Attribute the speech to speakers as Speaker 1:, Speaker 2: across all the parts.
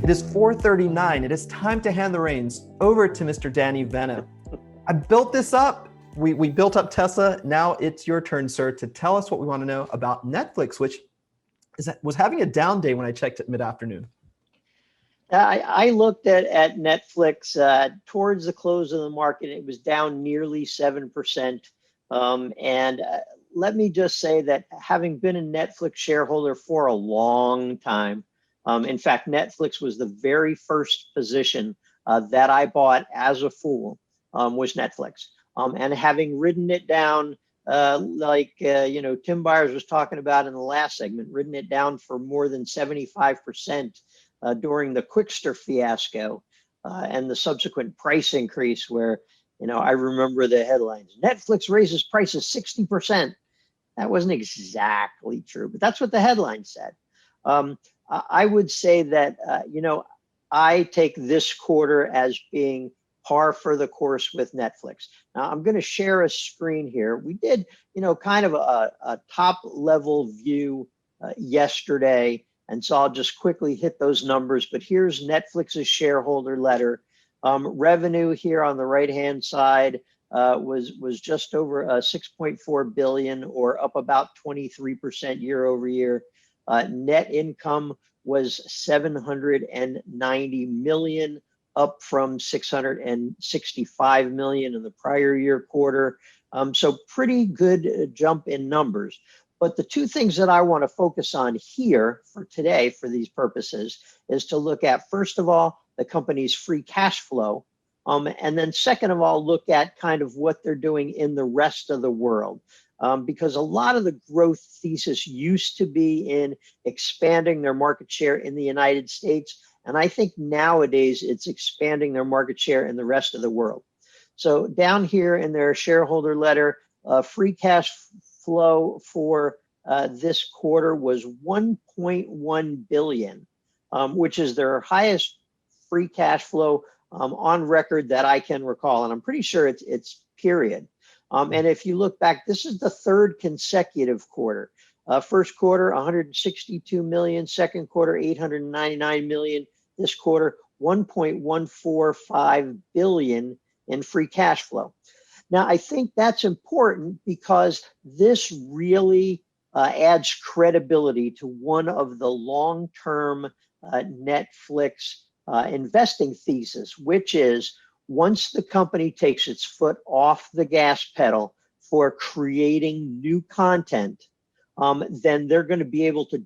Speaker 1: It is 4:39. It is time to hand the reins over to Mr. Danny Vena. I built this up. We built up Tessa. Now it's your turn, sir, to tell us what we want to know about Netflix, which was having a down day when I checked at mid-afternoon.
Speaker 2: I looked at Netflix towards the close of the market. It was down nearly 7%. And let me just say that having been a Netflix shareholder for a long time, in fact, Netflix was the very first position that I bought as a fool, was Netflix. And having ridden it down, Tim Byers was talking about in the last segment, ridden it down for more than 75% during the Quickster fiasco and the subsequent price increase where, I remember the headlines, Netflix raises prices 60%. That wasn't exactly true, but that's what the headline said. I would say that, I take this quarter as being par for the course with Netflix. Now I'm going to share a screen here. We did, kind of a top level view yesterday. And so I'll just quickly hit those numbers, but here's Netflix's shareholder letter. Revenue here on the right-hand side was just over 6.4 billion, or up about 23% year over year. Net income was 790 million, up from 665 million in the prior year quarter. So pretty good jump in numbers. But the two things that I want to focus on here for today, for these purposes, is to look at, first of all, the company's free cash flow. And then second of all, look at kind of what they're doing in the rest of the world. Because a lot of the growth thesis used to be in expanding their market share in the United States. And I think nowadays it's expanding their market share in the rest of the world. So down here in their shareholder letter, free cash flow for this quarter was 1.1 billion, which is their highest free cash flow on record that I can recall. And I'm pretty sure it's period. And if you look back, this is the third consecutive quarter. First quarter, 162 million. Second quarter, 899 million. This quarter, 1.145 billion in free cash flow. Now, I think that's important because this really adds credibility to one of the long-term Netflix investing thesis, which is once the company takes its foot off the gas pedal for creating new content, then they're going to be able to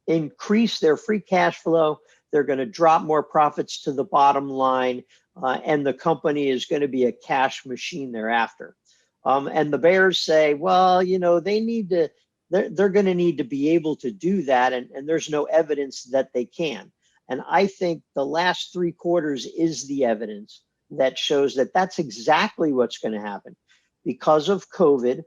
Speaker 2: increase their free cash flow. They're going to drop more profits to the bottom line, and the company is going to be a cash machine thereafter. And the bears say, well, they need to, they're going to need to be able to do that, and there's no evidence that they can. And I think the last 3 quarters is the evidence that shows that that's exactly what's going to happen. Because of COVID,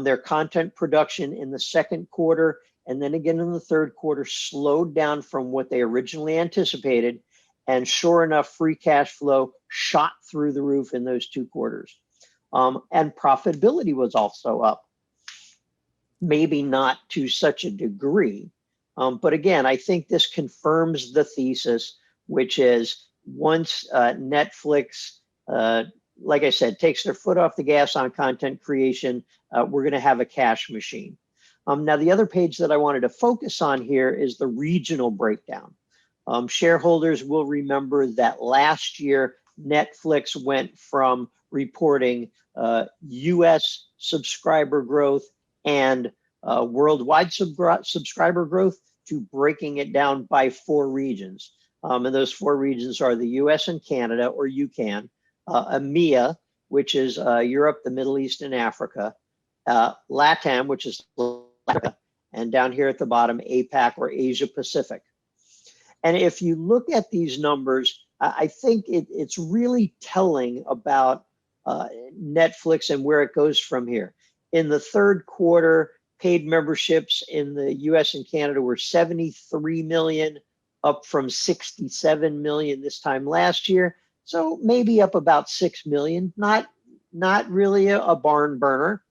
Speaker 2: their content production in the second quarter and then again in the third quarter slowed down from what they originally anticipated. And sure enough, free cash flow shot through the roof in those 2 quarters. And profitability was also up. Maybe not to such a degree. But again, I think this confirms the thesis, which is once Netflix, like I said, takes their foot off the gas on content creation, we're going to have a cash machine. Now, the other page that I wanted to focus on here is the regional breakdown. Shareholders will remember that last year, Netflix went from reporting US subscriber growth and worldwide subscriber growth to breaking it down by 4 regions. And those 4 regions are the US and Canada, or UCAN, EMEA, which is Europe, the Middle East, and Africa, LATAM, which is Africa, and down here at the bottom, APAC, or Asia Pacific. And if you look at these numbers, I think it's really telling about Netflix and where it goes from here. In the third quarter, paid memberships in the US and Canada were 73 million, up from 67 million this time last year. So maybe up about 6 million, not really a barn burner.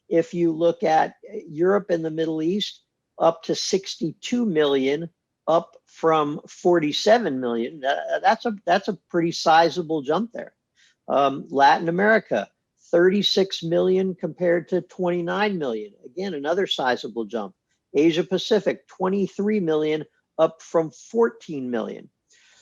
Speaker 2: If you look at Europe and the Middle East, up to 62 million up from 47 million. That's a pretty sizable jump there. Latin America, 36 million compared to 29 million. Again, another sizable jump. Asia Pacific, 23 million up from 14 million.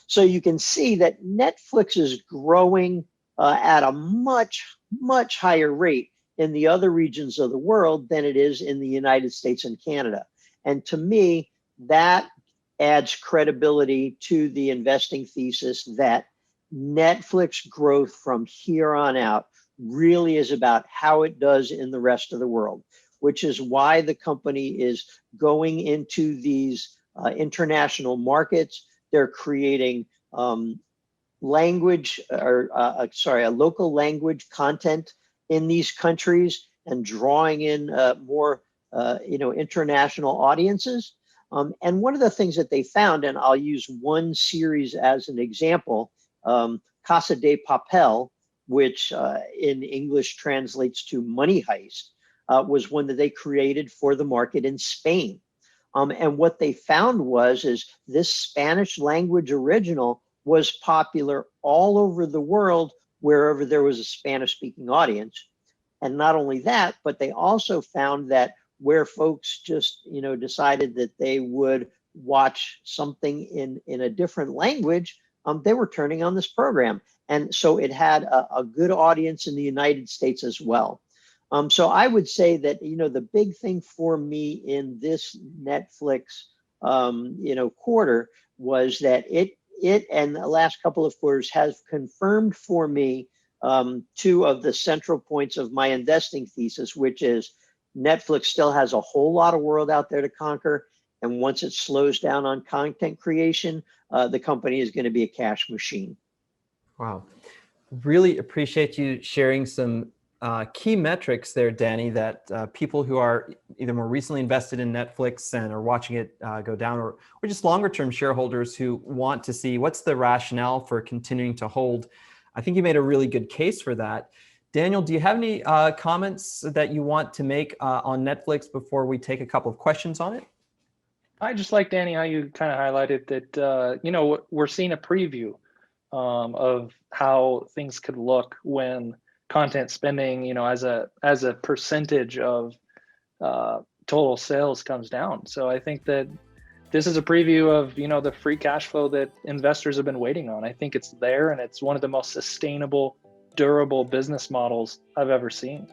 Speaker 2: So you can see that Netflix is growing at a much, much higher rate in the other regions of the world than it is in the United States and Canada. And to me, that adds credibility to the investing thesis that Netflix growth from here on out really is about how it does in the rest of the world, which is why the company is going into these international markets. They're creating language or a local language content in these countries and drawing in more international audiences. And one of the things that they found, and I'll use one series as an example, Casa de Papel, which in English translates to Money Heist, was one that they created for the market in Spain. And what they found is this Spanish language original was popular all over the world, wherever there was a Spanish speaking audience. And not only that, but they also found that where folks just, decided that they would watch something in a different language, they were turning on this program. And so it had a good audience in the United States as well. So I would say that, the big thing for me in this Netflix, quarter was that it and the last couple of quarters has confirmed for me two of the central points of my investing thesis, which is Netflix still has a whole lot of world out there to conquer. And once it slows down on content creation, the company is going to be a cash machine.
Speaker 1: Wow. Really appreciate you sharing some key metrics there, Danny, that people who are either more recently invested in Netflix and are watching it go down, or just longer term shareholders who want to see what's the rationale for continuing to hold. I think you made a really good case for that. Daniel, do you have any comments that you want to make on Netflix before we take a couple of questions on it?
Speaker 3: I just like, Danny, how you kind of highlighted that, we're seeing a preview of how things could look when content spending, as a percentage of total sales comes down. So I think that this is a preview of, the free cash flow that investors have been waiting on. I think it's there, and it's one of the most sustainable, durable business models I've ever seen.